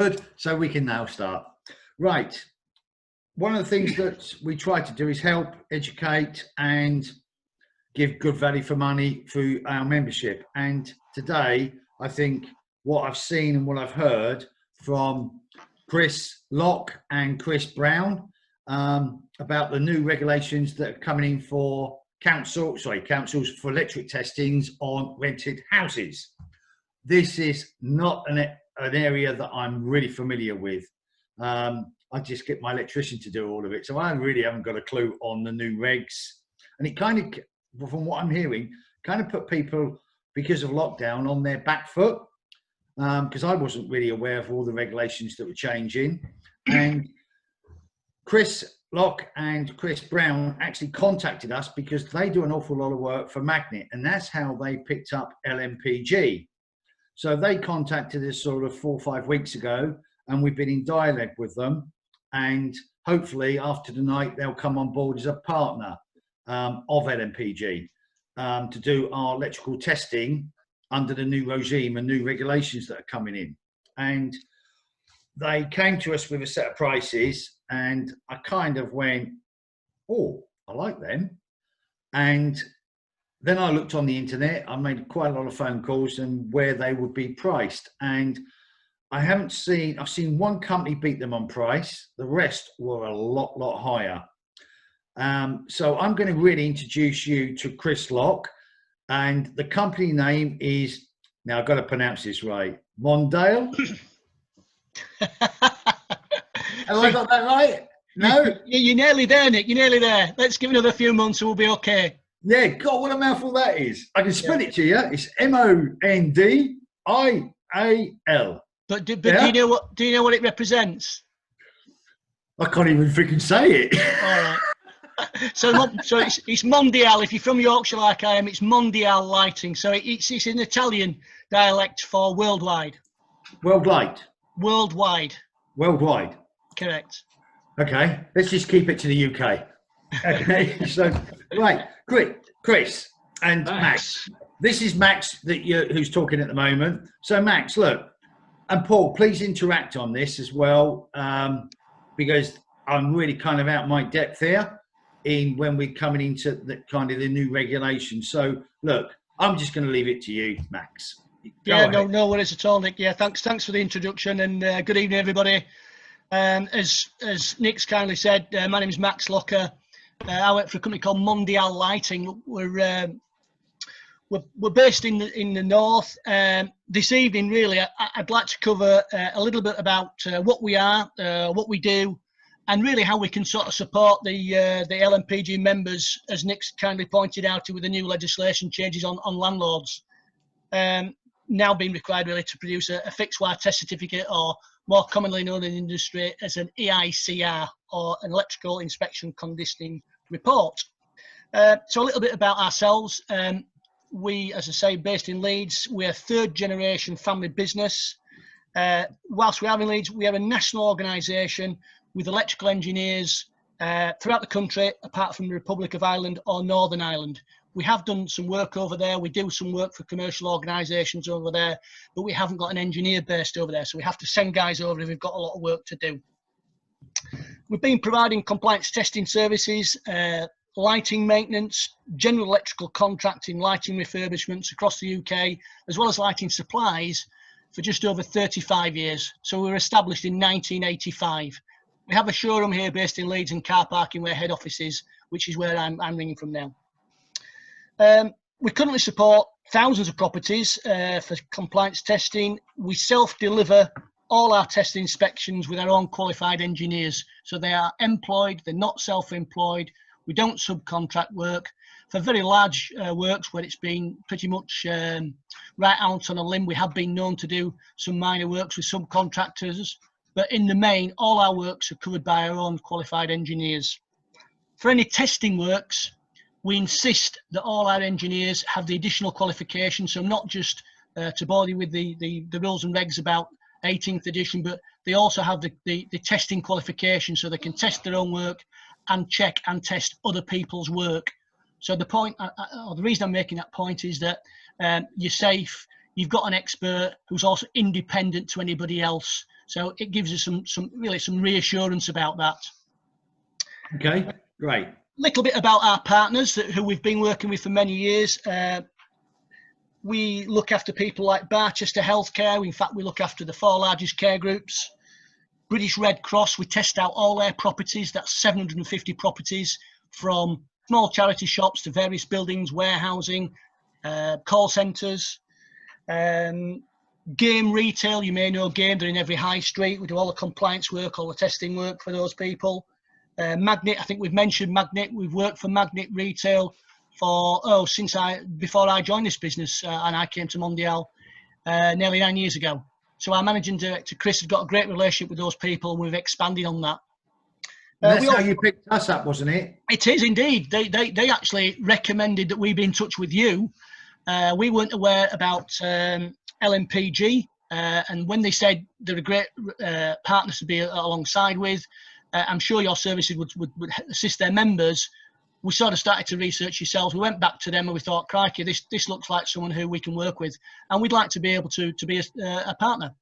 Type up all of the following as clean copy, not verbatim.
Good, so we can now start. Right. One of the things that we try to do is help, educate, and give good value for money through our membership. And today, I think what I've seen and what I've heard from Chris Locke and Chris Brown about the new regulations that are coming in for councils for electric testings on rented houses. This is not an area that I'm really familiar with. I just get my electrician to do all of it. So I really haven't got a clue on the new regs. And it kind of, from what I'm hearing, kind of put people, because of lockdown, on their back foot. Because I wasn't really aware of all the regulations that were changing. And Chris Locke and Chris Brown actually contacted us because they do an awful lot of work for Magnet. And that's how they picked up LNPG. So they contacted us sort of 4 or 5 weeks ago, and we've been in dialogue with them. And hopefully after tonight, they'll come on board as a partner of LNPG to do our electrical testing under the new regime and new regulations that are coming in. And they came to us with a set of prices, and I kind of went, oh, I like them. And then I looked on the internet, I made quite a lot of phone calls and where they would be priced. And I've seen one company beat them on price. The rest were a lot higher. So I'm going to really introduce you to Chris Locke, and the company name is, now I've got to pronounce this right, Mondial. Have I got that right? No? You're nearly there, Nick. You're nearly there. Let's give it another few months and we'll be okay. Yeah, God, what a mouthful that is. I can spell it to you. It's Mondial. But do you know what it represents? I can't even freaking say it. All right. So it's Mondial. If you're from Yorkshire like I am, it's Mondial Lighting. So it's an Italian dialect for worldwide. Worldwide. Worldwide. Worldwide. Correct. Okay, let's just keep it to the UK. Okay, so right, Chris and Max. This is Max who's talking at the moment. So Max, look, and Paul, please interact on this as well, because I'm really kind of out my depth here in when we're coming into the kind of the new regulations. So look, I'm just going to leave it to you, Max. No worries at all, Nick. Yeah, thanks for the introduction, and good evening, everybody. As Nick's kindly said, my name is Max Locker. I work for a company called Mondial Lighting. We're based in the north. This evening, really, I'd like to cover a little bit about what we are, what we do, and really how we can sort of support the LNPG members, as Nick's kindly pointed out, with the new legislation changes on landlords. Now being required really to produce a fixed wire test certificate, or more commonly known in the industry as an EICR, or an electrical inspection conditioning report. So a little bit about ourselves. We, as I say, based in Leeds, we're a third generation family business. Whilst we are in Leeds, we have a national organisation with electrical engineers throughout the country, apart from the Republic of Ireland or Northern Ireland. We have done some work over there. We do some work for commercial organisations over there, but we haven't got an engineer based over there. So we have to send guys over if we've got a lot of work to do. We've been providing compliance testing services, lighting maintenance, general electrical contracting, lighting refurbishments across the UK, as well as lighting supplies for just over 35 years. So we were established in 1985. We have a showroom here based in Leeds and car parking where head office is, which is where I'm ringing from now. We currently support thousands of properties for compliance testing. We self-deliver all our test inspections with our own qualified engineers. So they are employed, they're not self-employed. We don't subcontract work. For very large works where it's been pretty much right out on a limb, we have been known to do some minor works with subcontractors. But in the main, all our works are covered by our own qualified engineers. For any testing works, we insist that all our engineers have the additional qualification, so not just to bore you with the rules and regs about 18th edition, but they also have the testing qualification, so they can test their own work and check and test other people's work. So the point, or the reason I'm making that point, is that you're safe, you've got an expert who's also independent to anybody else, So it gives us some reassurance about that. Okay, great. Little bit about our partners who we've been working with for many years. We look after people like Barchester Healthcare. In fact, we look after the 4 largest care groups. British Red Cross, we test out all their properties. That's 750 properties, from small charity shops to various buildings, warehousing, call centres. Game retail, you may know Game, they're in every high street. We do all the compliance work, all the testing work for those people. Magnet, I think we've mentioned Magnet. We've worked for Magnet Retail for, before I joined this business, and I came to Mondial nearly 9 years ago. So our managing director, Chris, has got a great relationship with those people, and we've expanded on that. That's how you picked us up, wasn't it? It is indeed. They actually recommended that we be in touch with you. We weren't aware about LNPG, and when they said they're a great partners to be alongside with, I'm sure your services would assist their members. We sort of started to research yourselves. We went back to them and we thought, crikey, this looks like someone who we can work with, and we'd like to be able to be a partner.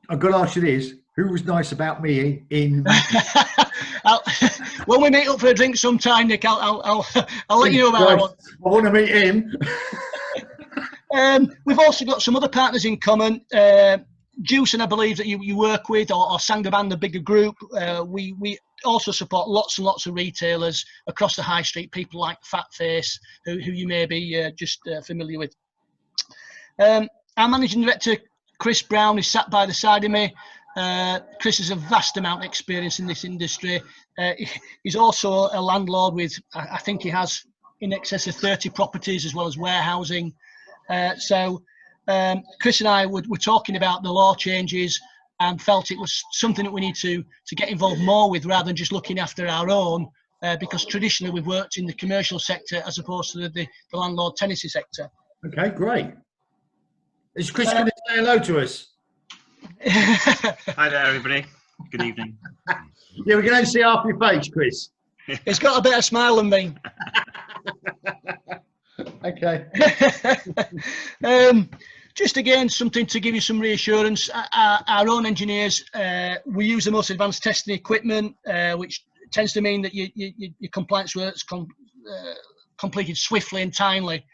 I've got to ask you this: who was nice about me in? When we meet up for a drink sometime, Nick, I'll let you know about that one. I want to meet him. We've also got some other partners in common. Juicing, I believe that you work with, or Sangaban, the bigger group. We also support lots and lots of retailers across the high street, people like Fat Face, who you may be just familiar with. Our managing director, Chris Brown, is sat by the side of me. Chris has a vast amount of experience in this industry. He's also a landlord with, I think he has in excess of 30 properties, as well as warehousing. Chris and I were talking about the law changes and felt it was something that we need to get involved more with, rather than just looking after our own, because traditionally we've worked in the commercial sector as opposed to the landlord tenancy sector. Okay, great. Is Chris going to say hello to us? Hi there, everybody. Good evening. Yeah, we can only see half your face, Chris. He's got a better smile than me. Okay. Just again, something to give you some reassurance. Our own engineers, we use the most advanced testing equipment, which tends to mean that your compliance work's completed swiftly and timely.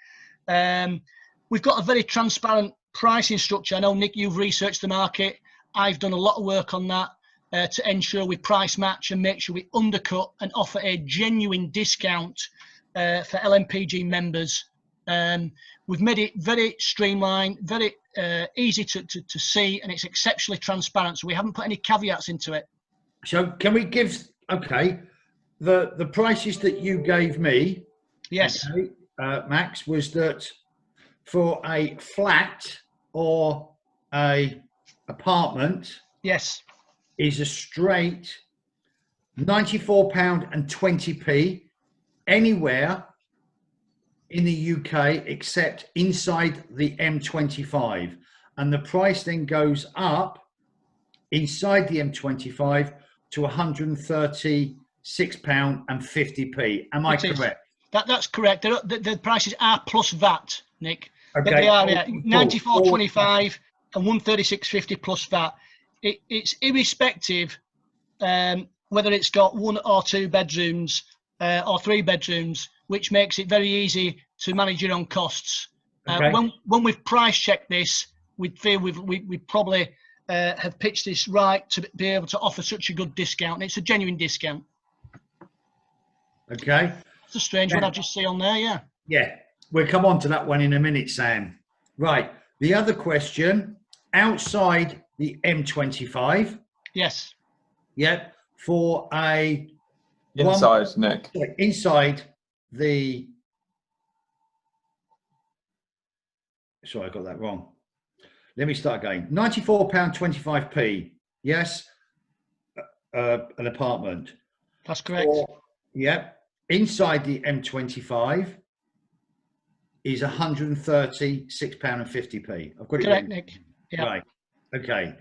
We've got a very transparent pricing structure. I know, Nick, you've researched the market. I've done a lot of work on that to ensure we price match and make sure we undercut and offer a genuine discount for LNPG members. We've made it very streamlined, very easy to see, and it's exceptionally transparent. So we haven't put any caveats into it. So can we give, the prices that you gave me, yes, okay, Max, was that for a flat or a apartment, yes, is a straight £94.20 anywhere in the UK except inside the M25, and the price then goes up inside the M25 to £136.50. Am I correct? That's correct. The prices are plus VAT, Nick. Okay. But they are, yeah, 94.25 and 136.50 plus VAT. It's irrespective whether it's got 1 or 2 bedrooms or 3 bedrooms, which makes it very easy to manage your own costs. Okay. When we've price checked this, we feel we probably have pitched this right to be able to offer such a good discount. And it's a genuine discount. Okay. It's a strange one I just see on there, yeah. Yeah, we'll come on to that one in a minute, Sam. Right. The other question, outside the M25. Yes. Yeah, for a inside, Nick. Inside the. Sorry, I got that wrong. Let me start again. £94.25. Yes, an apartment. That's correct. Yeah, inside the M25 is £136.50. I've got it correct, Nick. Yeah. Right. Okay.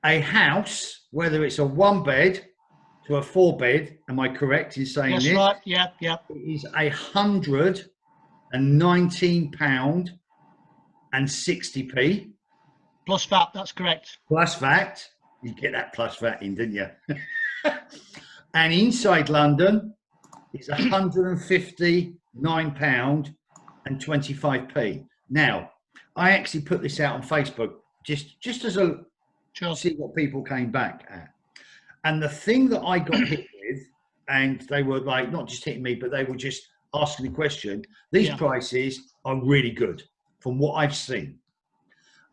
A house, whether it's a 1-bed to a 4-bed, am I correct in saying That's this? right. Yeah, yeah. It is £119.60. Plus VAT. That's correct. Plus VAT. You get that plus VAT in, didn't you? And inside London, it's £159.25. Now, I actually put this out on Facebook just as a see what people came back at. And the thing that I got hit with, and they were like not just hitting me, but they were just asking the question. These prices are really good from what I've seen.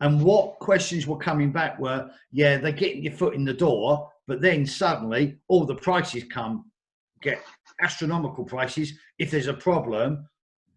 And what questions were coming back were, yeah, they're getting your foot in the door, but then suddenly all the prices get astronomical prices if there's a problem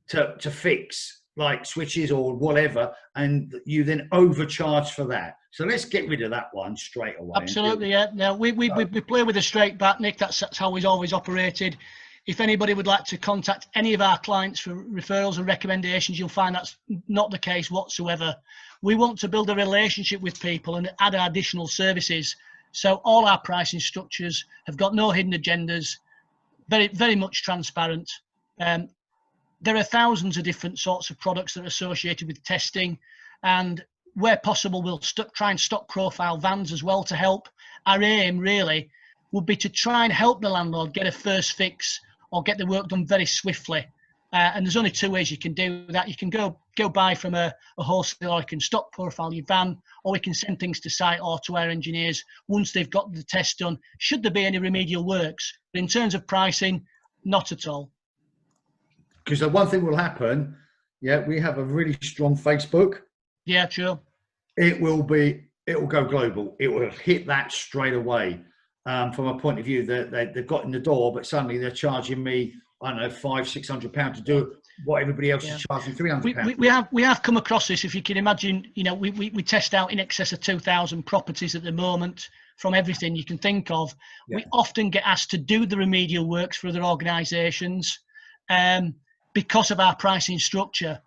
to fix, like switches or whatever, and you then overcharge for that. So let's get rid of that one straight away. Absolutely, yeah. Now we play with a straight bat, Nick. That's how we've always operated. If anybody would like to contact any of our clients for referrals and recommendations, you'll find that's not the case whatsoever. We want to build a relationship with people and add additional services. So all our pricing structures have got no hidden agendas, very, very much transparent. There are thousands of different sorts of products that are associated with testing, and where possible, we'll try and stock profile vans as well to help. Our aim really would be to try and help the landlord get a first fix or get the work done very swiftly. And there's only two ways you can do that. You can go buy from a wholesaler, or you can stock profile your van, or we can send things to site or to our engineers once they've got the test done, should there be any remedial works. But in terms of pricing, not at all. Because the one thing will happen, we have a really strong Facebook. Yeah, sure. It will go global. It will hit that straight away. From a point of view that they've got in the door, but suddenly they're charging me, I don't know, £500-600 to do what everybody else is charging £300. We have come across this. If you can imagine, we test out in excess of 2,000 properties at the moment from everything you can think of. Yeah. We often get asked to do the remedial works for other organisations because of our pricing structure.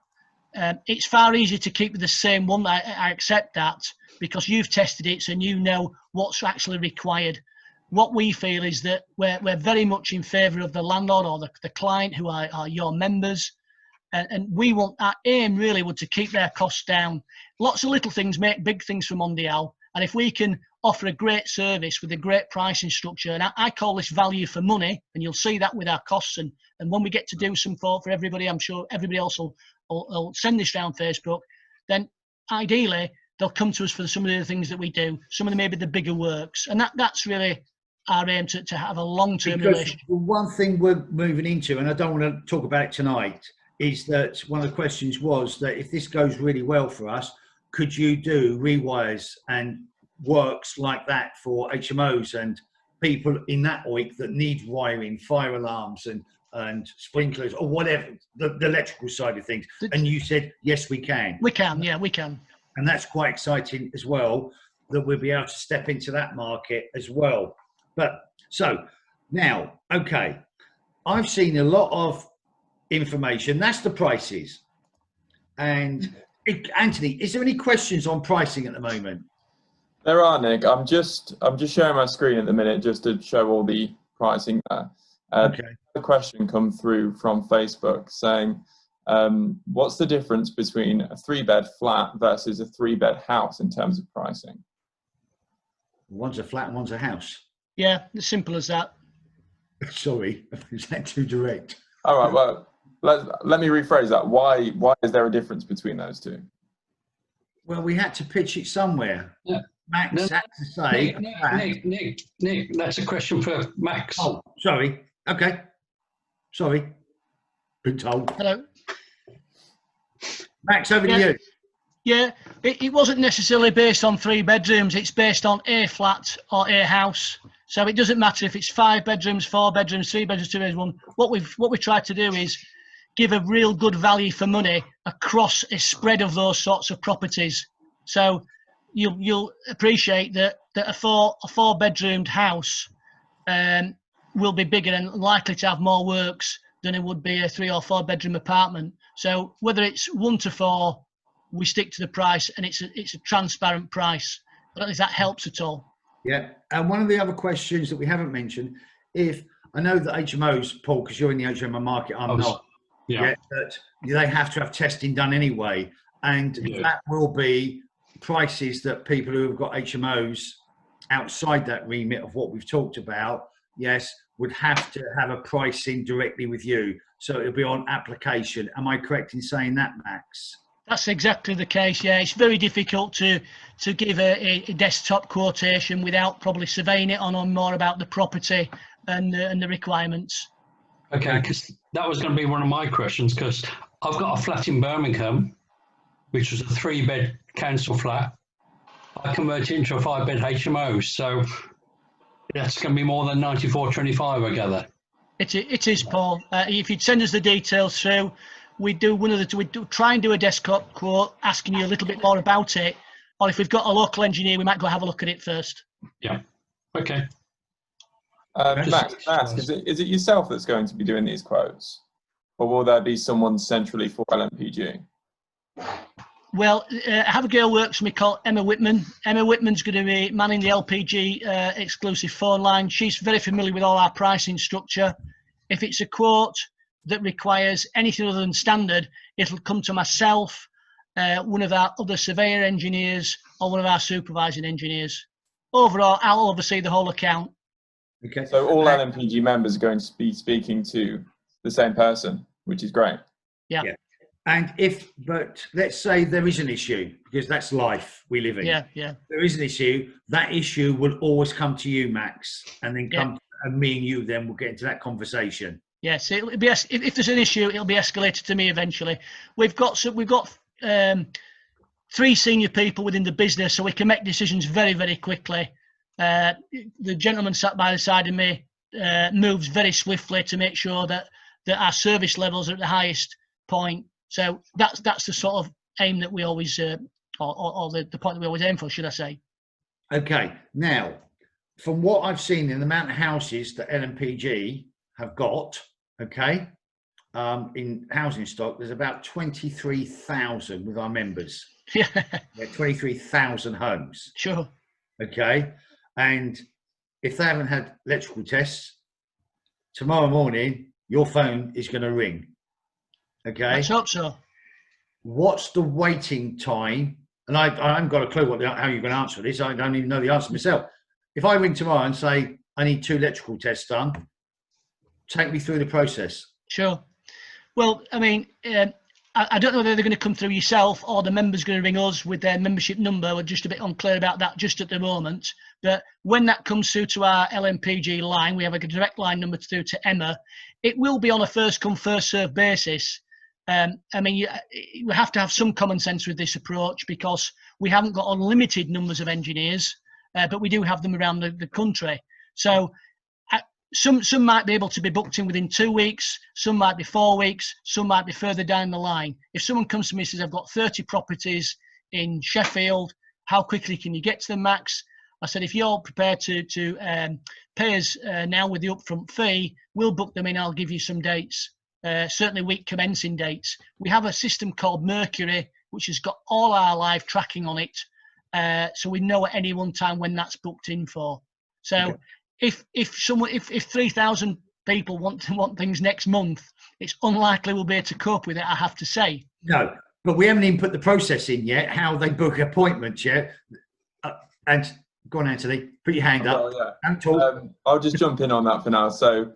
It's far easier to keep with the same one. I accept that because you've tested it, and you know what's actually required. What we feel is that we're very much in favour of the landlord or the client who are your members. And we want, our aim really would to keep their costs down. Lots of little things make big things for Mondial. And if we can offer a great service with a great pricing structure, and I call this value for money, and you'll see that with our costs. And when we get to do some for everybody, I'm sure everybody else will send this round Facebook, then ideally they'll come to us for some of the things that we do. Some of them maybe the bigger works. And that's really our aim, to have a long-term relationship. One thing we're moving into, and I don't want to talk about it tonight, is that one of the questions was that if this goes really well for us, could you do rewires and works like that for HMOs and people in that OIC that need wiring, fire alarms and sprinklers or whatever, the electrical side of things? And you said, yes, we can. We can, yeah, we can. And that's quite exciting as well, that we'll be able to step into that market as well. But so now, okay, I've seen a lot of information. That's the prices. And Anthony, is there any questions on pricing at the moment? There are, Nick. I'm just sharing my screen at the minute just to show all the pricing there. Okay. A question come through from Facebook saying, what's the difference between a 3-bed flat versus a 3-bed house in terms of pricing? One's a flat and one's a house. Yeah, as simple as that. Sorry, is that too direct? All right, well, let me rephrase that. Why is there a difference between those two? Well, we had to pitch it somewhere. Yeah. Max had to say. Nick, that's a question for Max. Oh, sorry. Okay. Sorry. Been told. Hello. Max, over to you. Yeah, it wasn't necessarily based on 3 bedrooms. It's based on a flat or a house. So it doesn't matter if it's 5 bedrooms, 4 bedrooms, 3 bedrooms, 2 bedrooms, 1. What we tried to do is give a real good value for money across a spread of those sorts of properties. So you'll appreciate that a 4 bedroomed house will be bigger and likely to have more works than it would be a 3 or 4 bedroom apartment. So whether it's 1 to 4, we stick to the price, and it's a transparent price. I don't know if that helps at all. Yeah, and one of the other questions that we haven't mentioned, if I know that HMOs, Paul, because you're in the HMO market, I'm not. Yeah, that they have to have testing done anyway, and that will be prices that people who have got HMOs outside that remit of what we've talked about, yes, would have to have a pricing directly with you. So it'll be on application. Am I correct in saying that, Max? That's exactly the case. Yeah, it's very difficult to give a desktop quotation without probably surveying it on more about the property and the requirements. Okay, because that was going to be one of my questions, because I've got a flat in Birmingham, which was a 3-bed council flat. I converted it into a 5-bed HMO, so that's going to be more than 94.25, I gather. It is, Paul. If you'd send us the details through, we try and do a desktop quote, asking you a little bit more about it, or if we've got a local engineer, we might go have a look at it first. Yeah. Okay. Max, is it yourself that's going to be doing these quotes, or will there be someone centrally for LNPG? Well, I have a girl works for me called Emma Whitman. Emma Whitman's going to be manning the LPG exclusive phone line. She's very familiar with all our pricing structure. If it's a quote that requires anything other than standard, it'll come to myself, one of our other surveyor engineers, or one of our supervising engineers. Overall, I'll oversee the whole account. Okay. So all LNPG members are going to be speaking to the same person, which is great. Yeah. And but let's say there is an issue, because that's life we live in. Yeah. There is an issue. That issue will always come to you, Max, and then and me and you then will get into that conversation. Yes, it'll be if there's an issue, it'll be escalated to me eventually. We've got 3 senior people within the business, so we can make decisions very, very quickly. The gentleman sat by the side of me moves very swiftly to make sure that our service levels are at the highest point. So that's the sort of aim that we always, or the point that we always aim for, should I say? Okay. Now, from what I've seen in the amount of houses that LNPG have got, okay, in housing stock, there's about 23,000 with our members. Yeah. 23,000 homes. Sure. Okay. And if they haven't had electrical tests, tomorrow morning, your phone is going to ring. Okay. Let's hope so. What's the waiting time? And I haven't got a clue how you're going to answer this. I don't even know the answer myself. If I ring tomorrow and say, I need 2 electrical tests done, take me through the process. Sure. Well, I mean, I don't know whether they're going to come through yourself or the member's going to ring us with their membership number. We're just a bit unclear about that just at the moment. But when that comes through to our LNPG line, we have a direct line number through to Emma. It will be on a first come, first served basis. I mean, we have to have some common sense with this approach, because we haven't got unlimited numbers of engineers, but we do have them around the country. So some might be able to be booked in within 2 weeks, some might be 4 weeks, some might be further down the line. If someone comes to me and says, I've got 30 properties in Sheffield, how quickly can you get to them, Max? I said, if you're prepared to pay us now with the upfront fee, we'll book them in, I'll give you some dates. Certainly week commencing dates. We have a system called Mercury, which has got all our live tracking on it, so we know at any one time when that's booked in for. So if 3,000 people want things next month, it's unlikely we'll be able to cope with it, I have to say. No, but we haven't even put the process in yet, how they book appointments yet. And go on, Anthony, put your hand up. Don't talk. I'll just jump in on that for now. So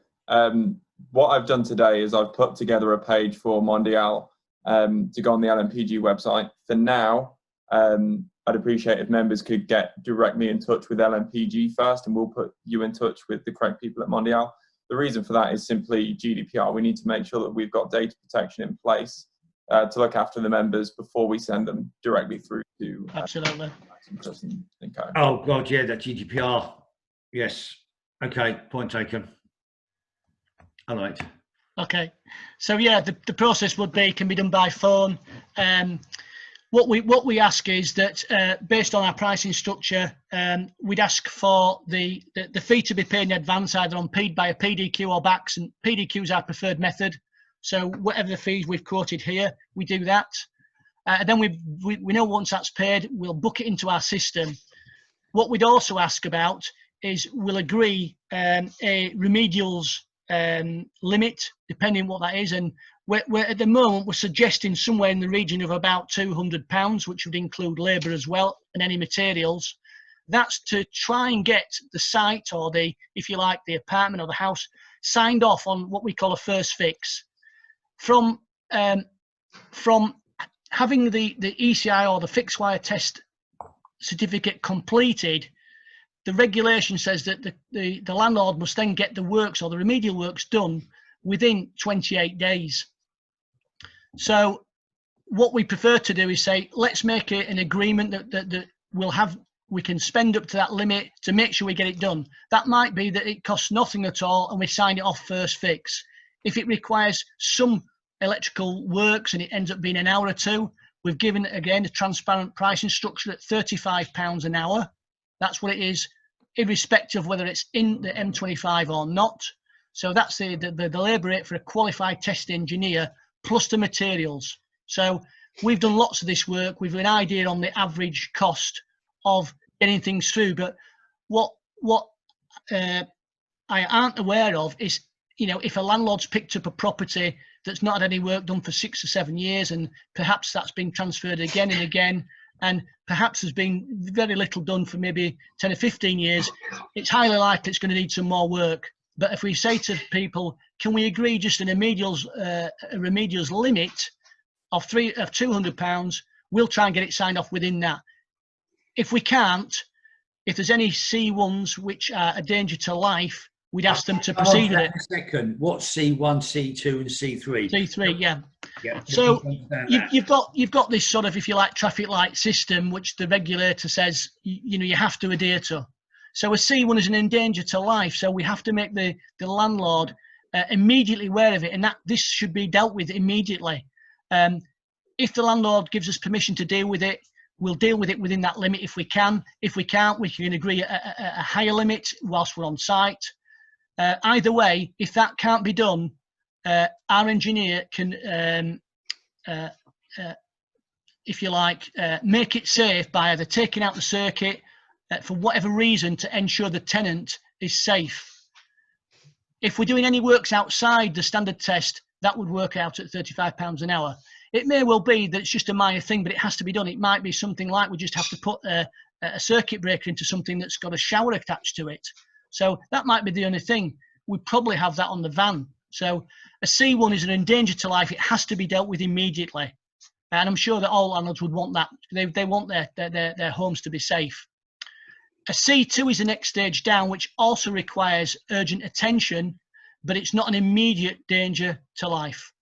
what I've done today is I've put together a page for Mondial to go on the LNPG website. For now, I'd appreciate if members could get directly in touch with LNPG first, and we'll put you in touch with the correct people at Mondial. The reason for that is simply GDPR. We need to make sure that we've got data protection in place to look after the members before we send them directly through to Absolutely. Oh God, yeah, that GDPR. Yes. Okay, point taken. All right. Okay. So yeah, the process can be done by phone. What we ask is that based on our pricing structure, we'd ask for the fee to be paid in advance, either by a PDQ or backs, and PDQ is our preferred method. So whatever the fees we've quoted here, we do that. Then we know once that's paid, we'll book it into our system. What we'd also ask about is we'll agree a remedials limit, depending what that is, and we're at the moment we're suggesting somewhere in the region of about £200, which would include labour as well and any materials. That's to try and get the site, or the, if you like, the apartment or the house, signed off on what we call a first fix. From having the ECI or the fixed wire test certificate completed, the regulation says that the landlord must then get the works or the remedial works done within 28 days. So what we prefer to do is say, let's make it an agreement that we can spend up to that limit to make sure we get it done. That might be that it costs nothing at all and we sign it off first fix. If it requires some electrical works and it ends up being an hour or two, we've given, again, a transparent pricing structure at £35 an hour. That's what it is, irrespective of whether it's in the M25 or not. So that's the labour rate for a qualified test engineer plus the materials. So we've done lots of this work. We've an idea on the average cost of getting things through. But what I aren't aware of is, you know, if a landlord's picked up a property that's not had any work done for 6 or 7 years, and perhaps that's been transferred again and again, and perhaps there's been very little done for maybe 10 or 15 years, it's highly likely it's going to need some more work. But if we say to people, can we agree just an remedials limit of £200, we'll try and get it signed off within that. If we can't, if there's any C1s which are a danger to life, we'd ask them to proceed with it. A second, what's C1, C2, and C3? C3, yeah. Yeah. So you've got this sort of, if you like, traffic light system which the regulator says you have to adhere to. So a C1 is an endanger to life, so we have to make the landlord immediately aware of it, and that this should be dealt with immediately. If the landlord gives us permission to deal with it, we'll deal with it within that limit if we can. If we can't, we can agree a higher limit whilst we're on site. Either way, if that can't be done, our engineer can, if you like, make it safe by either taking out the circuit for whatever reason to ensure the tenant is safe. If we're doing any works outside the standard test, that would work out at £35 an hour. It may well be that it's just a minor thing, but it has to be done. It might be something like we just have to put a circuit breaker into something that's got a shower attached to it. So that might be the only thing. We probably have that on the van. So a C1 is an endanger to life. It has to be dealt with immediately. And I'm sure that all landlords would want that. They want their homes to be safe. A C2 is the next stage down, which also requires urgent attention, but it's not an immediate danger to life.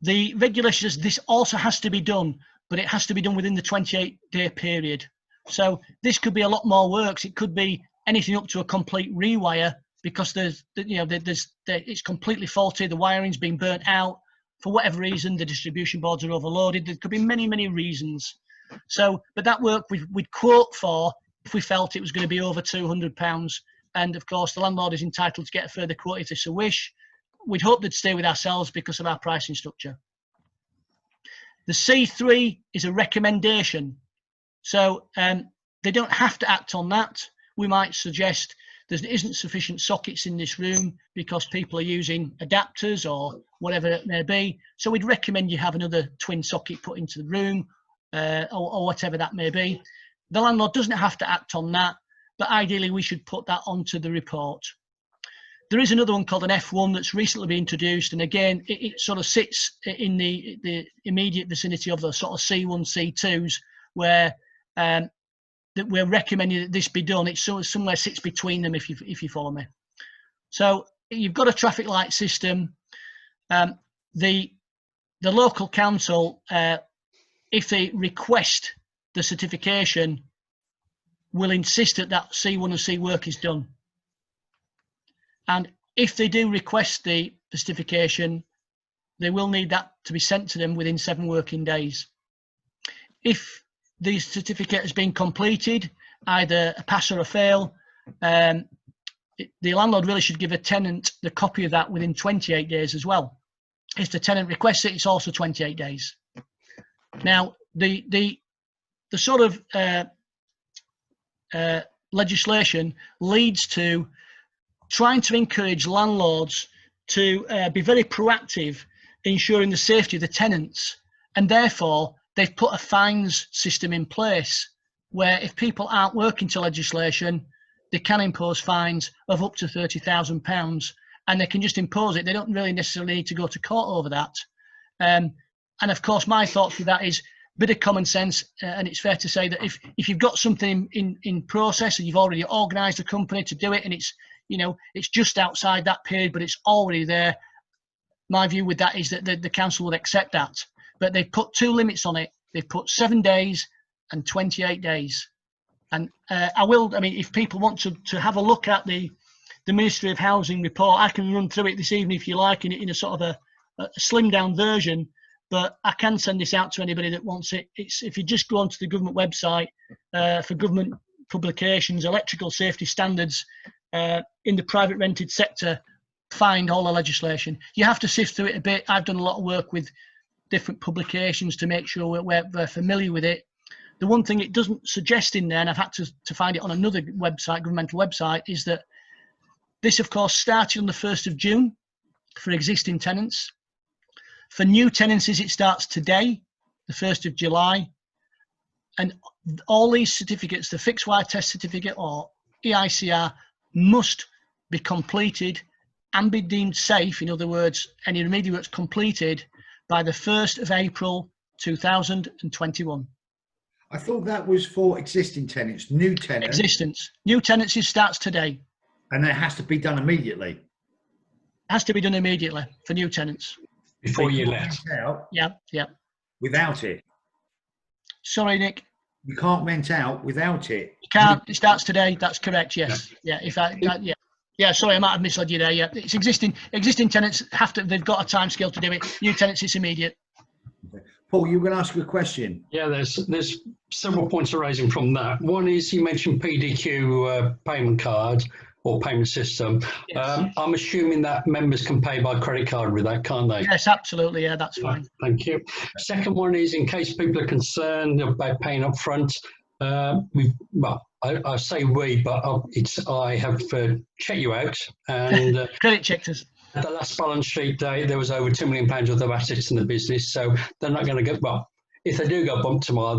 The regulation says this also has to be done, but it has to be done within the 28-day period. So this could be a lot more works. It could be anything up to a complete rewire because it's completely faulty. The wiring's been burnt out for whatever reason. The distribution boards are overloaded. There could be many reasons. So, but that work we'd quote for if we felt it was going to be over £200. And of course, the landlord is entitled to get a further quote if they so wish. We'd hope they'd stay with ourselves because of our pricing structure. The C3 is a recommendation. So they don't have to act on that. We might suggest there isn't sufficient sockets in this room because people are using adapters or whatever it may be. So we'd recommend you have another twin socket put into the room or whatever that may be. The landlord doesn't have to act on that, but ideally we should put that onto the report. There is another one called an F1 that's recently been introduced, and again, it sort of sits in the immediate vicinity of the sort of C1, C2s, where that we're recommending that this be done. It's somewhere sits between them, if you follow me. So you've got a traffic light system. The local council, if they request the certification, will insist that that C1 and C work is done. And if they do request the certification, they will need that to be sent to them within 7 working days. If the certificate has been completed, either a pass or a fail, the landlord really should give a tenant the copy of that within 28 days as well. If the tenant requests it, it's also 28 days. Now, the sort of legislation leads to trying to encourage landlords to be very proactive in ensuring the safety of the tenants, and therefore they've put a fines system in place where if people aren't working to legislation, they can impose fines of up to £30,000, and they can just impose it. They don't really necessarily need to go to court over that. And of course, my thoughts with that is a bit of common sense, and it's fair to say that if you've got something in process and you've already organised a company to do it, and it's, you know, it's just outside that period, but it's already there, my view with that is that the council would accept that. But they've put two limits on it. They've put 7 days and 28 days. And I mean, if people want to have a look at the Ministry of Housing report, I can run through it this evening if you like, in a sort of a slimmed down version, but I can send this out to anybody that wants it. It's, if you just go onto the government website for government publications, electrical safety standards in the private rented sector, find all the legislation. You have to sift through it a bit. I've done a lot of work with different publications to make sure we're familiar with it. The one thing it doesn't suggest in there, and I've had to find it on another website, governmental website, is that this, of course, started on the 1st of June for existing tenants. For new tenancies, it starts today, the 1st of July. And all these certificates, the fixed wire test certificate or EICR, must be completed and be deemed safe. In other words, any remedial works completed by the 1st of April 2021. I thought that was for existing tenants, new tenants. Existence. New tenancies starts today. And that has to be done immediately. It has to be done immediately for new tenants. Before you left. Yeah. Without it. Sorry, Nick. You can't rent out without it. You can't. It starts today. That's correct. Yes. Yeah. Yeah. Sorry, I might have misled you there. Yeah. It's existing tenants they've got a time scale to do it. New tenants, it's immediate. Okay. Paul, you were going to ask a question. Yeah, there's several points arising from that. One is you mentioned PDQ payment card or payment system. Yes. I'm assuming that members can pay by credit card with that, can't they? Yes, absolutely. Yeah, that's fine. Thank you. Second one is, in case people are concerned about paying up front, I say we, but I have checked you out, and credit checked us. At the last balance sheet day, there was over £2 million worth of assets in the business, so they're not going to get, well, if they do go bump tomorrow,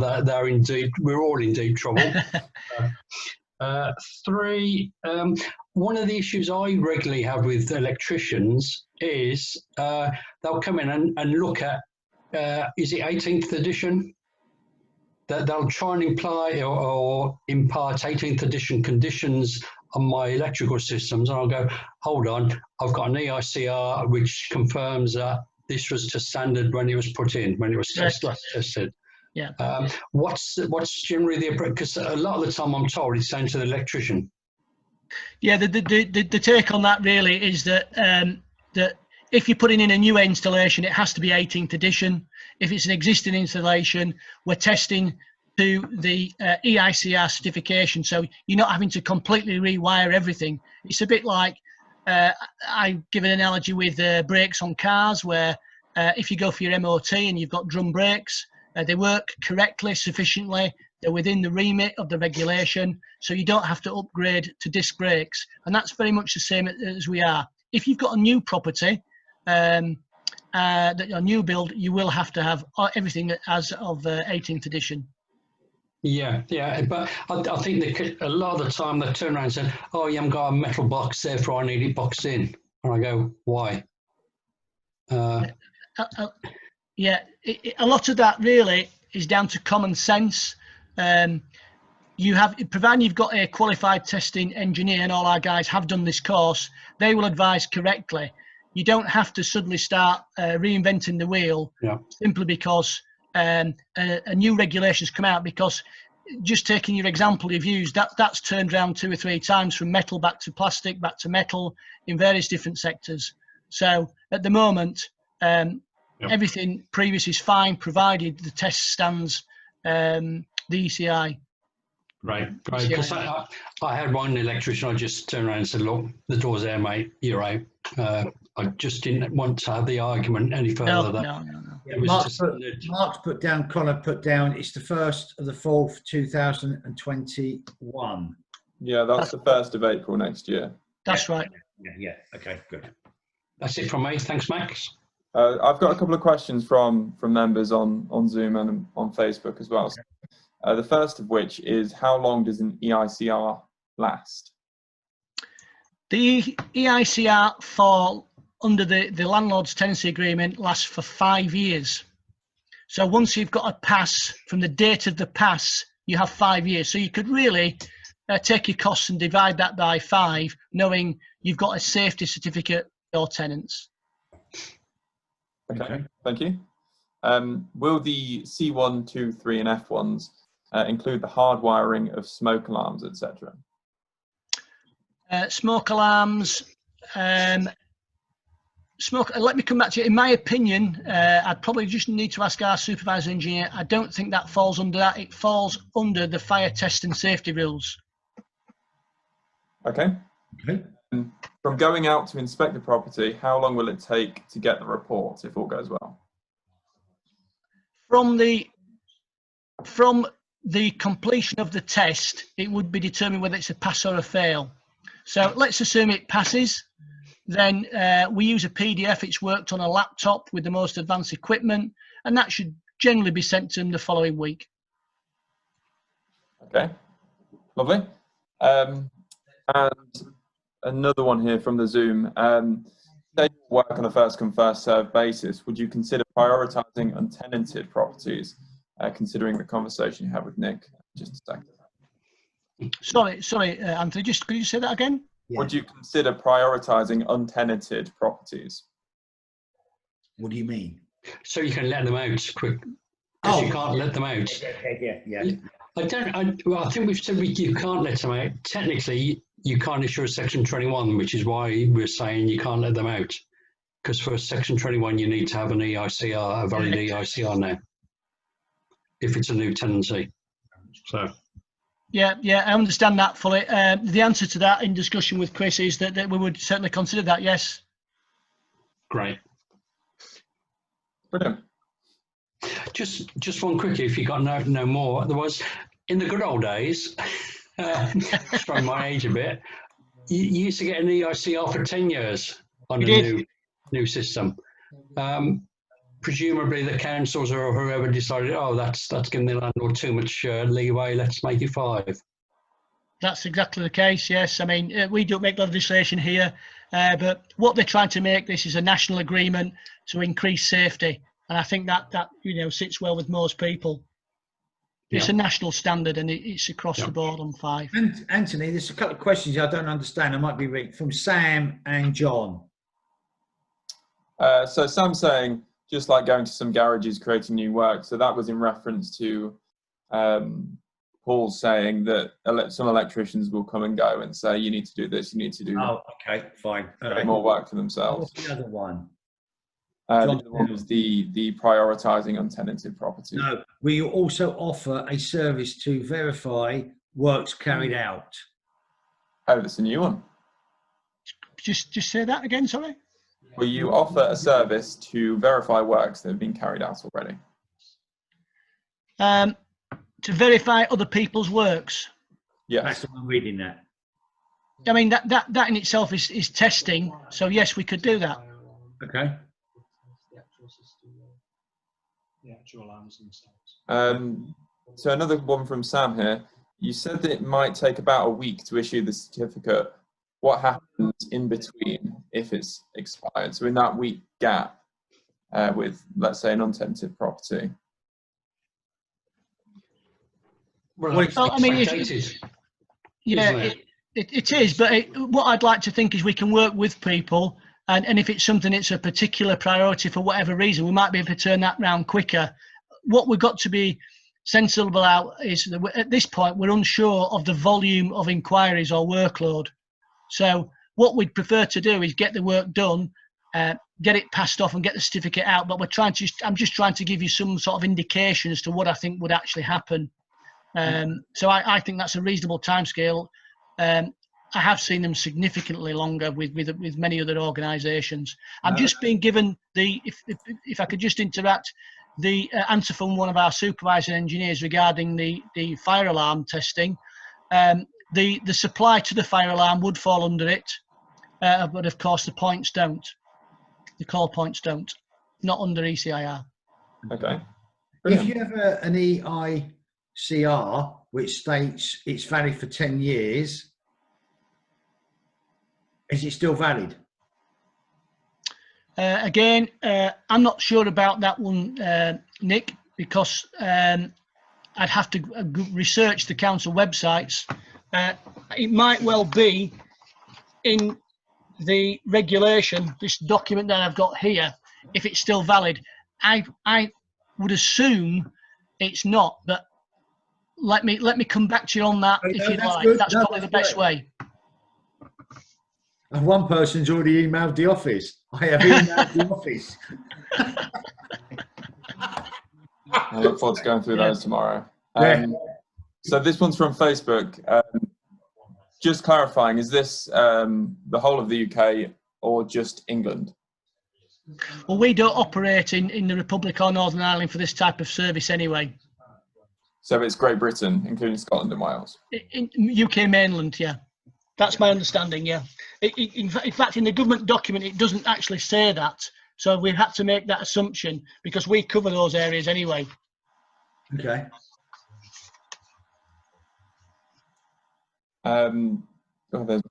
we're all in deep trouble. Three, one of the issues I regularly have with electricians is they'll come in and look at, is it 18th edition? That they'll try and imply or impart 18th edition conditions on my electrical systems, and I'll go, hold on, I've got an EICR which confirms that this was to standard when it was put in, when it was tested. Yeah. What's generally the approach? Because a lot of the time I'm told it's saying to the electrician. Yeah, the take on that really is that that if you're putting in a new installation, it has to be 18th edition. If it's an existing installation, we're testing to the EICR certification, so you're not having to completely rewire everything. It's a bit like I give an analogy with brakes on cars, where if you go for your MOT and you've got drum brakes, they work correctly, sufficiently, they're within the remit of the regulation, so you don't have to upgrade to disc brakes. And that's very much the same as we are. If you've got a new property, a new build, you will have to have everything as of 18th edition. Yeah, but I think a lot of the time they turn around and say, oh, you haven't got a metal box, therefore I need it boxed in. And I go, why? Yeah, a lot of that really is down to common sense. Providing you've got a qualified testing engineer, and all our guys have done this course, they will advise correctly. You don't have to suddenly start reinventing the wheel simply because a new regulations come out, because just taking your example you've used, that's turned around 2 or 3 times from metal back to plastic, back to metal in various different sectors. So at the moment, everything previous is fine, provided the test stands the ECI. Right. Because I had one electrician, I just turned around and said, look, the door's there, mate, you're out. I just didn't want to have the argument any further. No. Yeah, Mark's put down, Connor put down, it's the 1st of the 4th, 2021. Yeah, that's the 1st of April next year. That's right. Yeah. Okay, good. That's it from me. Thanks, Max. I've got a couple of questions from members on Zoom and on Facebook as well. The first of which is, how long does an EICR last? The EICR fall under the landlord's tenancy agreement lasts for 5 years. So once you've got a pass, from the date of the pass, you have 5 years. So you could really take your costs and divide that by 5, knowing you've got a safety certificate for your tenants. Okay, thank you. Will the C1, 2, 3 and F1s include the hardwiring of smoke alarms, etc.? Smoke alarms, let me come back to you. In my opinion, I'd probably just need to ask our supervisor engineer. I don't think that falls under that. It falls under the fire test and safety rules. Okay. From going out to inspect the property, how long will it take to get the report if all goes well? From the completion of the test, it would be determined whether it's a pass or a fail. So let's assume it passes. Then we use a PDF. It's worked on a laptop with the most advanced equipment, and that should generally be sent to them the following week. Okay, lovely. And another one here from the Zoom. Say you work on a first come first served basis, would you consider prioritising untenanted properties, considering the conversation you had with Nick just a second? Sorry, Anthony, could you say that again? Yeah. Would you consider prioritising untenanted properties? What do you mean? So you can let them out quick, because you can't let them out. Yeah. I think we've said you can't let them out. Technically, you can't issue a Section 21, which is why we're saying you can't let them out. Because for a Section 21, you need to have an EICR, a valid EICR now, if it's a new tenancy. So. Yeah, I understand that fully. The answer to that in discussion with Chris is that we would certainly consider that, yes. Great. Brilliant. Just one quickie, if you got no more. There was, in the good old days, showing my age a bit, you used to get an EICR for 10 years on a new system. Presumably the councils or whoever decided, oh, that's giving the landlord too much leeway, let's make it 5. That's exactly the case, yes. I mean, we don't make legislation here, but what they're trying to make this is a national agreement to increase safety. And I think that sits well with most people. It's a national standard, and it's across the board on 5. And Anthony, there's a couple of questions I don't understand. I might be reading from Sam and John. So Sam's saying, just like going to some garages creating new work. So that was in reference to Paul saying that some electricians will come and go and say, you need to do this, you need to do that. Oh, okay, fine. Get more work for themselves. What's the other one? The other one was the prioritising untenanted property. No, we also offer a service to verify works carried out. Oh, that's a new one. Just say that again, sorry. Will you offer a service to verify works that have been carried out already? To verify other people's works. Yes. That's the one reading that. I mean, that in itself is testing. So yes, we could do that. Okay. So another one from Sam here. You said that it might take about a week to issue the certificate. What happens in between if it's expired? So in that week gap with, let's say, an untenanted property. Well, I mean, it is. But what I'd like to think is we can work with people, and if it's something that's a particular priority for whatever reason, we might be able to turn that round quicker. What we've got to be sensible about is that at this point we're unsure of the volume of inquiries or workload. So what we'd prefer to do is get the work done, get it passed off and get the certificate out. But I'm just trying to give you some sort of indication as to what I think would actually happen. So I think that's a reasonable timescale. I have seen them significantly longer with many other organisations. I'm just being given if I could just interact, the answer from one of our supervisor engineers regarding the fire alarm testing. The supply to the fire alarm would fall under it, but of course the points don't. The call points don't, not under ECIR. Okay. If you have an CR, which states it's valid for 10 years, is it still valid? Again, I'm not sure about that one, Nick, because I'd have to research the council websites. It might well be in the regulation, this document that I've got here, if it's still valid. I would assume it's not, but let me come back to you on that if you'd like. Good. That's probably the best way. And one person's already emailed the office. I have emailed the office. I look forward to going through those tomorrow. Yeah. So this one's from Facebook. Just clarifying, is this the whole of the UK or just England? Well, we don't operate in the Republic or Northern Ireland for this type of service anyway. So it's Great Britain, including Scotland and Wales? In UK mainland, yeah. That's my understanding, yeah. In fact, in the government document, it doesn't actually say that. So we've had to make that assumption because we cover those areas anyway. Okay. There's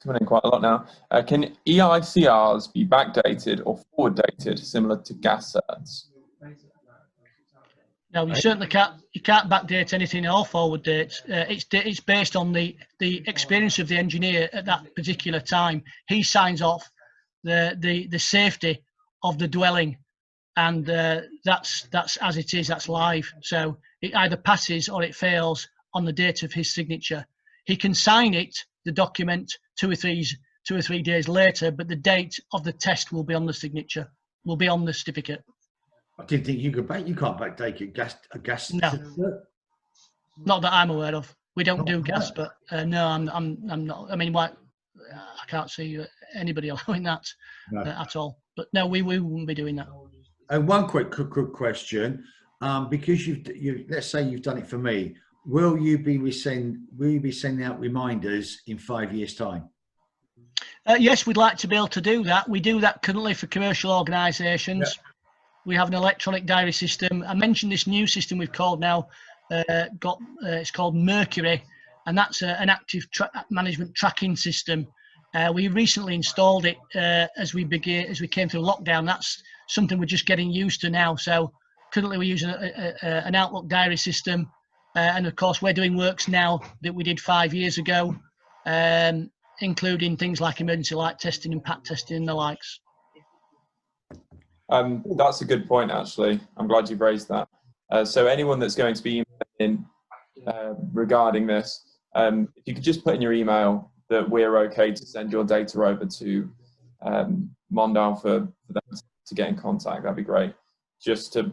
coming in quite a lot now. Can EICRs be backdated or forward dated, similar to gas certs? No, you certainly can't. You can't backdate anything or forward date. It's based on the experience of the engineer at that particular time. He signs off the safety of the dwelling, and that's as it is. That's live. So it either passes or it fails on the date of his signature. He can sign it, the document, two or three days later, but the date of the test will be on the signature. Will be on the certificate. I didn't think you could back. You can't backdate a gas. No. certificate. Not that I'm aware of. We don't do Not gas, right. but no, I'm not. I mean, why? I can't see anybody allowing that at all. But no, we wouldn't be doing that. And one quick question, because you let's say you've done it for me, will you be sending out reminders in 5 years' time? Yes, we'd like to be able to do that. We do that currently for commercial organisations. Yeah. We have an electronic diary system. I mentioned this new system we've called now. It's called Mercury, and that's an active management tracking system. We recently installed it as we came through lockdown. That's something we're just getting used to now. So currently we're using an Outlook diary system, and of course we're doing works now that we did 5 years ago, including things like emergency light testing and PAT testing and the likes. That's a good point, actually. I'm glad you've raised that. So anyone that's going to be emailing regarding this, if you could just put in your email that we're okay to send your data over to Mondial for them to get in contact, that'd be great. Just to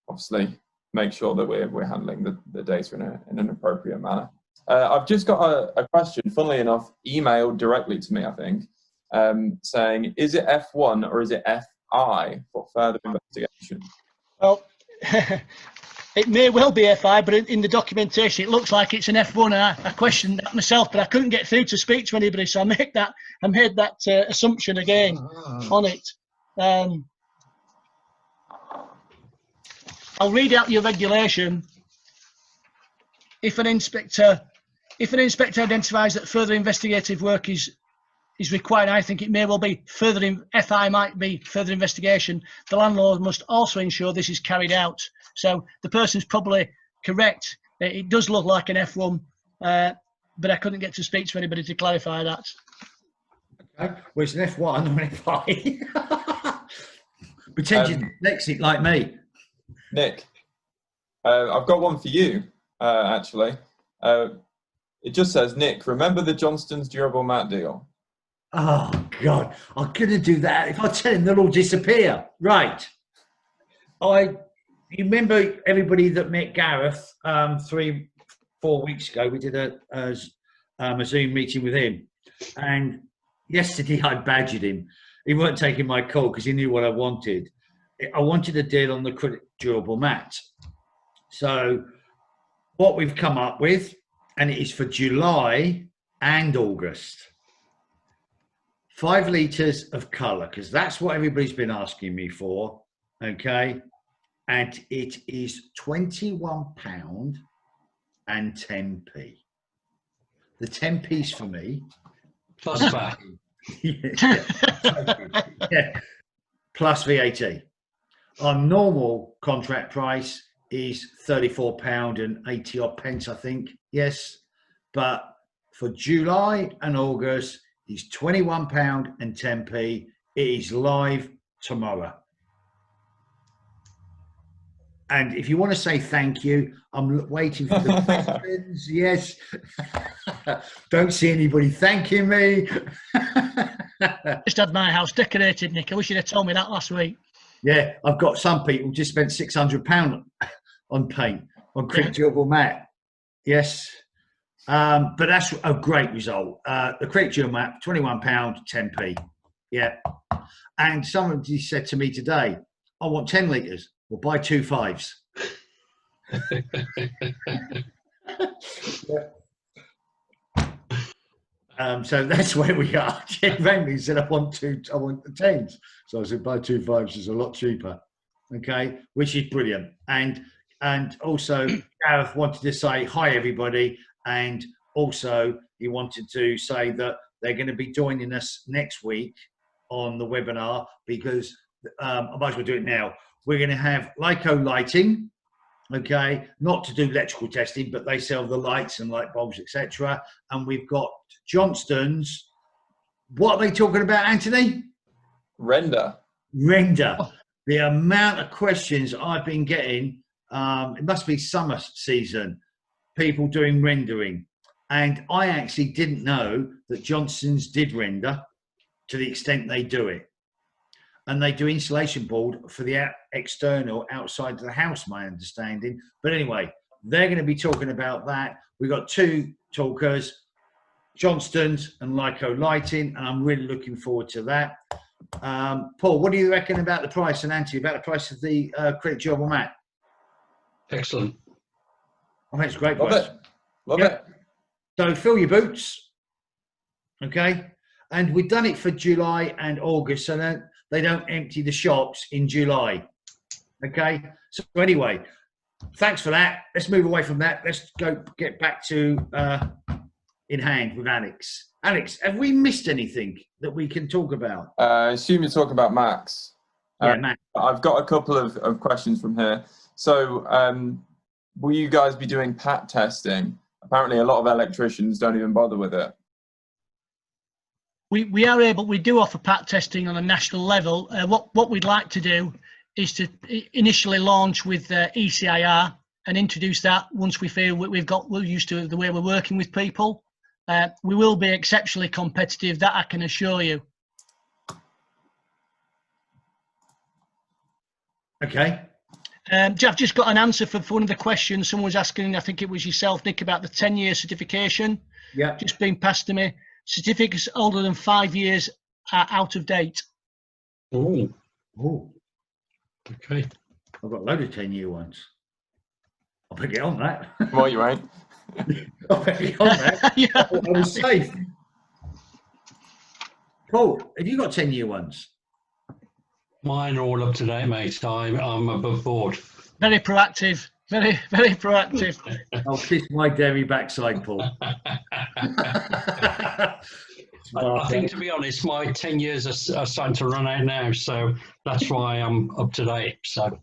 obviously make sure that we're handling the data in an appropriate manner. I've just got a question, funnily enough, emailed directly to me, I think, saying, is it F1 or is it FI for further investigation? Well, it may well be FI, but in the documentation it looks like it's an F1. I questioned that myself, but I couldn't get through to speak to anybody, so I made that assumption again on it. I'll read out your regulation. If an inspector identifies that further investigative work is required, I think it may well be FI might be further investigation. The landlord must also ensure this is carried out. So the person's probably correct. It does look like an F1, but I couldn't get to speak to anybody to clarify that. Okay. Well, it's an F1 or an FI. Pretend you're dyslexic like me. Nick, I've got one for you, actually. It just says, Nick, remember the Johnston's durable mat deal? Oh, God. I couldn't do that. If I tell him, they'll all disappear. Right. You remember everybody that met Gareth 3-4 weeks ago? We did a Zoom meeting with him. And yesterday I badgered him. He weren't taking my call because he knew what I wanted. I wanted a deal on the critical durable mat. So what we've come up with, and it is for July and August, 5 litres of colour, because that's what everybody's been asking me for, okay? And it is £21 and 10p. The 10p's for me. Plus that. Yeah, plus VAT. Our normal contract price is £34.80 odd pence, I think. Yes, but for July and August, it's £21 and 10p. It is live tomorrow. And if you want to say thank you, I'm waiting for the questions. Yes. Don't see anybody thanking me. Just had my house decorated, Nick. I wish you'd have told me that last week. Yeah, I've got some people just spent £600 on paint, on quick durable matte. Yes. But that's a great result. The quick durable matte, £21, 10p. Yeah. And somebody said to me today, I want 10 litres. We'll buy 2 5s. So that's where we are. Jen rang me and said, I want the 10s. So I said, buy 2 5s is a lot cheaper. Okay, which is brilliant. And also Gareth wanted to say hi everybody, and also he wanted to say that they're going to be joining us next week on the webinar, because I might as well do it now. We're going to have Lyco Lighting, okay, not to do electrical testing, but they sell the lights and light bulbs, etc. And we've got Johnston's. What are they talking about, Anthony? Render. The amount of questions I've been getting, it must be summer season, people doing rendering. And I actually didn't know that Johnston's did render to the extent they do it. And they do insulation board for the external outside of the house, my understanding. But anyway, they're going to be talking about that. We've got 2 talkers, Johnston's and Lyco Lighting, and I'm really looking forward to that. Paul, what do you reckon about the price, and Anthony, about the price of the quick durable mat? Excellent. I think it's a great Love price. it. Love it. So fill your boots, okay? And we've done it for July and August, so that they don't empty the shops in July. Okay. So anyway, thanks for that. Let's move away from that. Let's go get back to in hand with Alex. Alex, have we missed anything that we can talk about? I assume you're talking about Max. Yeah, Max. I've got a couple of questions from here. So will you guys be doing PAT testing? Apparently a lot of electricians don't even bother with it. We do offer PAT testing on a national level. What we'd like to do is to initially launch with ECIR and introduce that once we feel we're used to the way we're working with people. We will be exceptionally competitive, that I can assure you. Okay. I've just got an answer for one of the questions. Someone was asking, I think it was yourself, Nick, about the 10-year certification. Yeah. Just being passed to me. Certificates older than 5 years are out of date. Oh, Oh, okay. I've got a load of 10-year ones. I'll pick it on that. Well, you ain't. I'll pick it on that. Yeah. I was safe. Paul, have you got 10-year ones? Mine are all up to date, mate. I'm above board. Very proactive. Very, very proactive. I'll kiss my dairy backside, Paul. I think, to be honest, my 10 years are starting to run out now, so that's why I'm up to date. So,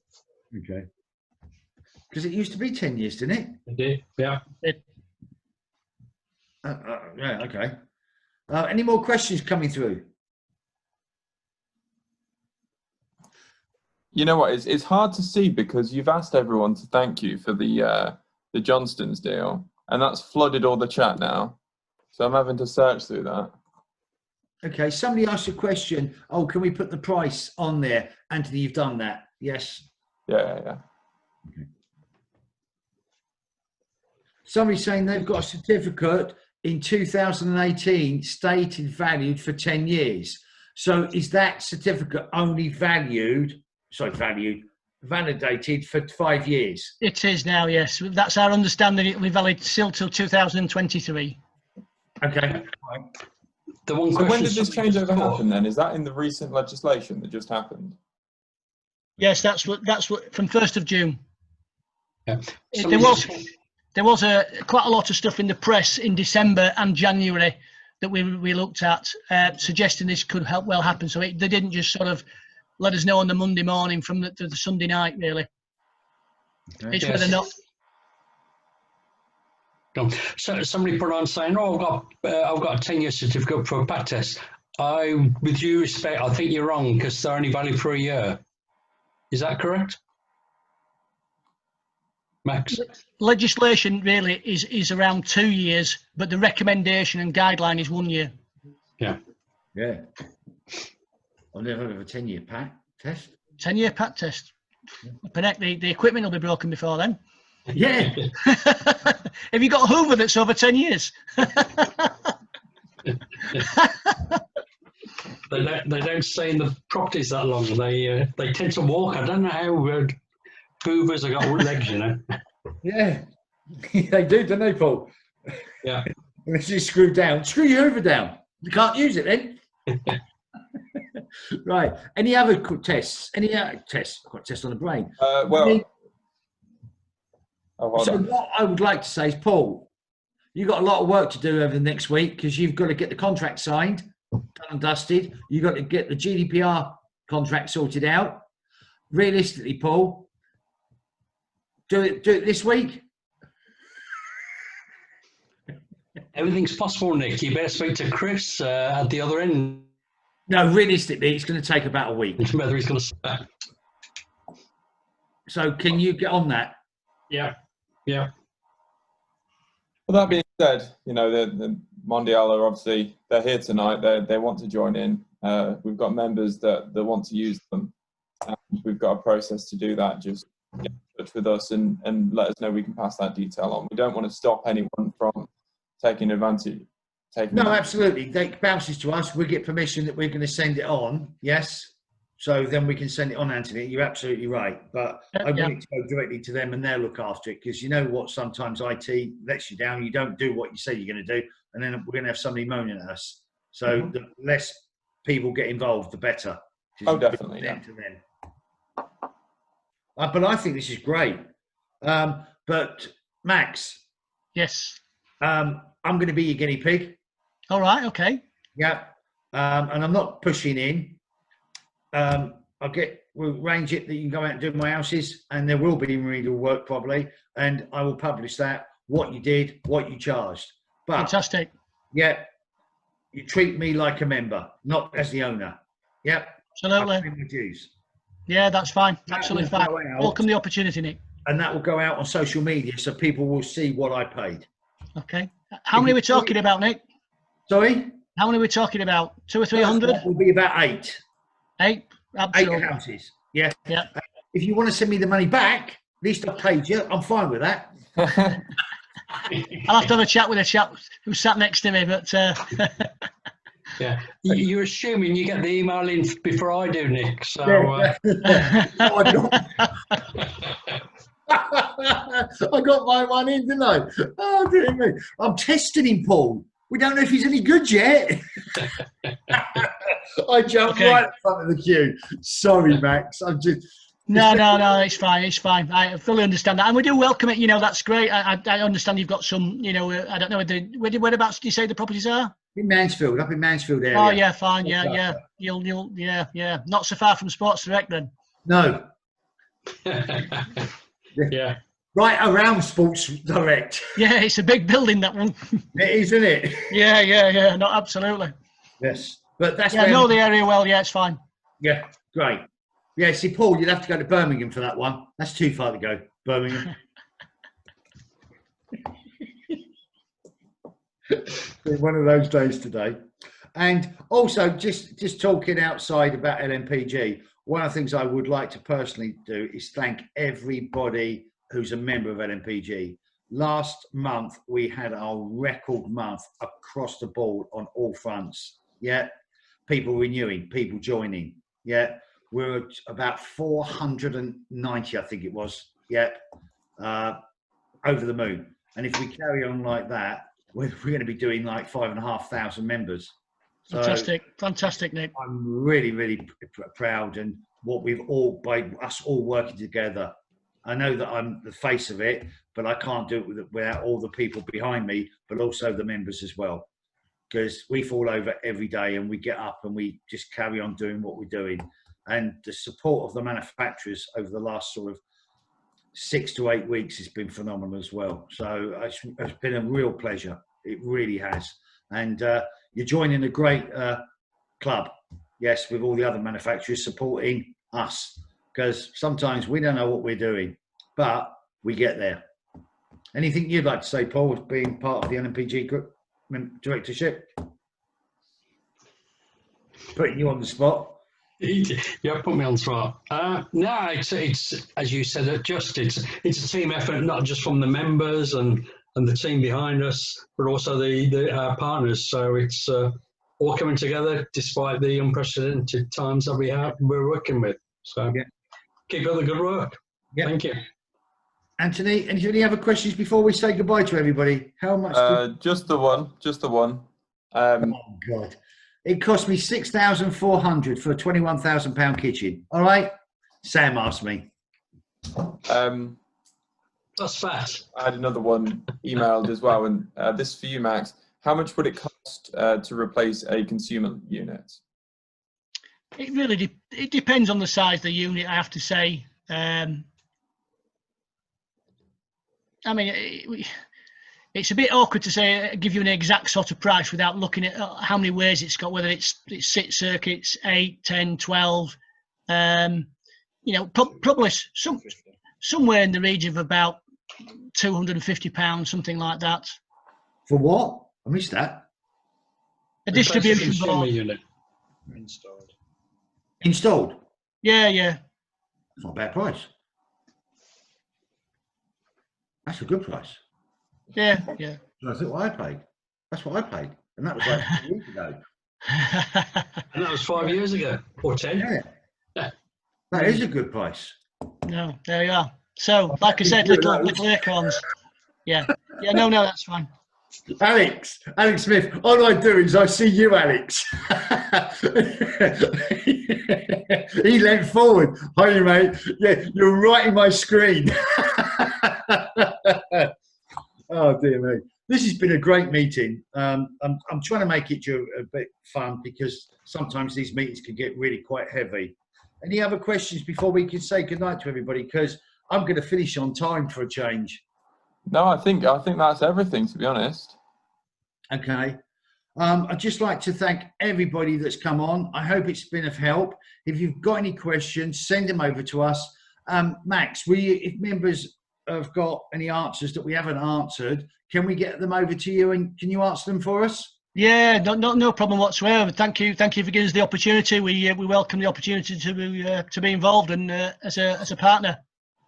Okay. Because it used to be 10 years, didn't it? I did, yeah. Yeah, okay. Any more questions coming through? You know what? It's hard to see because you've asked everyone to thank you for the Johnston's deal, and that's flooded all the chat now. So I'm having to search through that. Okay, somebody asked a question. Oh, can we put the price on there? Anthony, you've done that. Yes. Yeah. Okay. Somebody's saying they've got a certificate in 2018 stated valued for 10 years. So is that certificate only validated for 5 years? It is now, yes. That's our understanding. It will be valid still till 2023. Okay. The one So when question did this somebody changeover just put- happen then? Is that in the recent legislation that just happened? Yes, that's what from 1st of June. Yeah. There Somebody was just- there was quite a lot of stuff in the press in December and January that we looked at, suggesting this could well happen. So they didn't just sort of let us know on the Monday morning from the Sunday night, really. Okay. It's whether or not. So somebody put on saying, "Oh, I've got a 10-year certificate for a PAT test." With due respect, I think you're wrong because they're only valid for a year. Is that correct, Max? Legislation really is around 2 years, but the recommendation and guideline is 1 year. Yeah. Yeah. I've never heard of a 10-year PAT test. 10-year PAT test. The equipment will be broken before then. Yeah. Have you got a Hoover that's over 10 years? They don't stay in the properties that long. They tend to walk. I don't know how Hoovers have got legs, you know. Yeah. They do, don't they, Paul? Yeah. Unless you screw down. Screw your Hoover down. You can't use it then. Right. Any other tests? Any tests? I've got a test on the brain. So what I would like to say is, Paul, you've got a lot of work to do over the next week because you've got to get the contract signed, done and dusted. You've got to get the GDPR contract sorted out. Realistically, Paul, do it this week. Everything's possible, Nick. You better speak to Chris at the other end. No, realistically, it's going to take about a week. Whether he's going to. So can you get on that? Yeah. Yeah. Well, that being said, you know, the Mondial are obviously, they're here tonight. They want to join in. We've got members that want to use them. And we've got a process to do that. Just get in touch with us and let us know we can pass that detail on. We don't want to stop anyone from taking advantage. Absolutely. It bounces to us. We get permission that we're going to send it on. Yes. So then we can send it on, Anthony. You're absolutely right. But I want it to go directly to them and they'll look after it because you know what? Sometimes IT lets you down. You don't do what you say you're going to do. And then we're going to have somebody moaning at us. So the less people get involved, the better. Oh, definitely. Yeah. To them. But I think this is great. But Max. Yes. I'm going to be your guinea pig. All right. Okay. Yeah. And I'm not pushing in. We'll arrange it that you can go out and do my houses and there will be remedial work probably. And I will publish that, what you did, what you charged. But fantastic. Yeah. You treat me like a member, not as the owner. Yep. Absolutely. Yeah, that's fine. Absolutely fine. Welcome the opportunity, Nick. And that will go out on social media so people will see what I paid. Okay. How many are we talking about, Nick? Sorry? How many are we talking about? 200 or 300? That will be about 8. 8? Absolutely. 8 houses. Yeah. Yeah. If you want to send me the money back, at least I paid you. I'm fine with that. I'll have to have a chat with a chap who sat next to me, but yeah, you're assuming you get the email in before I do, Nick. So I got my one in, didn't I? Oh dear me! I'm testing him, Paul. We don't know if he's any good yet. I jumped right in front of the queue. Sorry, Max. I'm just. No, it's fine. It's fine. I fully understand that, and we do welcome it. You know, that's great. I understand you've got some. You know, I don't know whereabouts do you say the properties are? In Mansfield, up in Mansfield area. Oh yeah, fine. Yeah. You'll not so far from Sports Direct then. No. Yeah. Right around Sports Direct. Yeah, it's a big building, that one. It is, isn't it? Yeah. No, absolutely. Yes, but that's. Yeah, I know the area well. Yeah, it's fine. Yeah, great. Yeah, see, Paul, you'd have to go to Birmingham for that one. That's too far to go, Birmingham. One of those days today. And also, just talking outside about LNPG, one of the things I would like to personally do is thank everybody who's a member of LNPG. Last month, we had our record month across the board on all fronts. Yeah, people renewing, people joining. Yeah. We're at about 490, I think it was. Yeah, over the moon. And if we carry on like that, we're going to be doing like 5,500 members. So Fantastic, Nick. I'm really proud, and what we've all, by us all working together. I know that I'm the face of it, but I can't do it without all the people behind me, but also the members as well. Because we fall over every day and we get up and we just carry on doing what we're doing. And the support of the manufacturers over the last sort of 6 to 8 weeks has been phenomenal as well. So it's been a real pleasure. It really has. And you're joining a great club, yes, with all the other manufacturers supporting us, because sometimes we don't know what we're doing, but we get there. Anything you'd like to say, Paul, being part of the LNPG group directorship? Putting you on the spot. Yeah, put me on the spot. No, it's as you said, it's a team effort, not just from the members and the team behind us, but also the partners. So it's all coming together despite the unprecedented times that we're working with. So yeah. Keep up the good work. Yeah. Thank you. Anthony, any other questions before we say goodbye to everybody? How much? Just the one. Oh God. It cost me $6,400 for a £21,000 kitchen. All right, Sam asked me. That's fast. I had another one emailed as well, and this is for you, Max. How much would it cost to replace a consumer unit? It really it depends on the size of the unit, I have to say. I mean, it's a bit awkward to say, give you an exact sort of price without looking at how many ways it's got, whether it's 6 circuits, 8, 10, 12. You know, probably somewhere in the region of about £250, something like that. For what? I missed that. A distribution board. Unit. Installed? Yeah. That's not a bad price. That's a good price. Yeah. That's what I paid. That's what I paid. And that was like 2 years ago. And that was 5 years ago, or 10. Yeah. That is a good price. No, there you are. So, like I said, little acorns. Yeah, no, that's fine. Alex Smith, all I do is I see you, Alex. He leant forward. Hi, mate. Yeah, you're right in my screen. Oh, dear me. This has been a great meeting. I'm trying to make it a bit fun because sometimes these meetings can get really quite heavy. Any other questions before we can say goodnight to everybody? Because I'm going to finish on time for a change. No, I think that's everything, to be honest. Okay. I'd just like to thank everybody that's come on. I hope it's been of help. If you've got any questions, send them over to us. Max, if members have got any answers that we haven't answered, can we get them over to you and can you answer them for us? Yeah, no problem whatsoever. Thank you for giving us the opportunity. We welcome the opportunity to be involved and as a partner.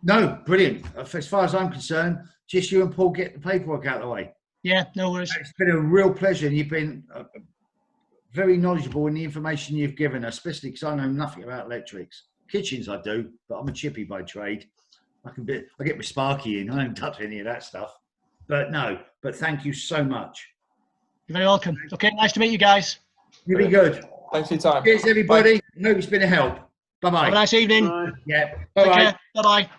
No, brilliant. As far as I'm concerned, just you and Paul get the paperwork out of the way. Yeah, no worries. It's been a real pleasure. You've been very knowledgeable in the information you've given us, especially because I know nothing about electrics. Kitchens I do, but I'm a chippy by trade. I get my Sparky in. I don't touch any of that stuff. But thank you so much. You're very welcome. Okay, nice to meet you guys. You be good. Thanks for your time. Cheers, everybody. Hope it's been a help. Bye-bye. Have a nice evening. Bye. Yeah. Bye-bye. Bye-bye.